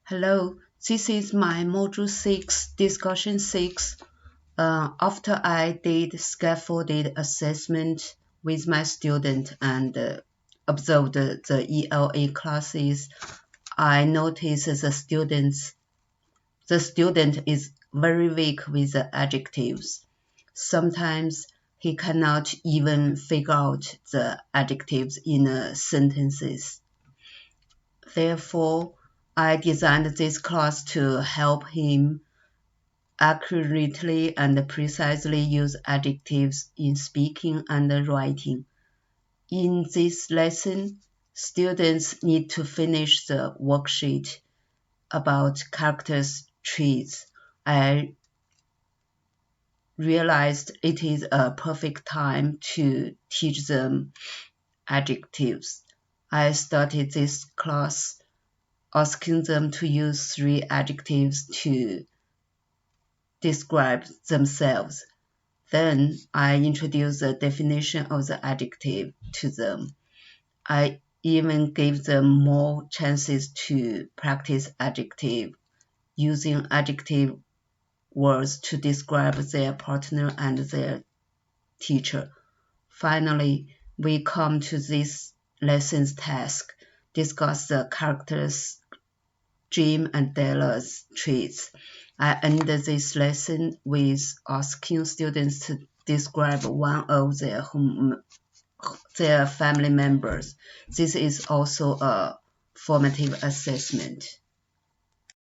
Hello, this is my Module 6, Discussion 6. After I did scaffolded assessment with my student and observed the ELA classes, I noticed the student is very weak with the adjectives. Sometimes he cannot even figure out the adjectives in sentences. Therefore, I designed this class to help him accurately and precisely use adjectives in speaking and writing. In this lesson, students need to finish the worksheet about characters traits. I realized it is a perfect time to teach them adjectives. I started this class asking them to use 3 adjectives to describe themselves. Then I introduced the definition of the adjective to them. I even gave them more chances to practice adjective, using adjective words to describe their partner and their teacher. Finally, we come to this lesson's task: discuss the characters Jim and Della's traits. I ended this lesson with asking students to describe one of their family members. This is also a formative assessment.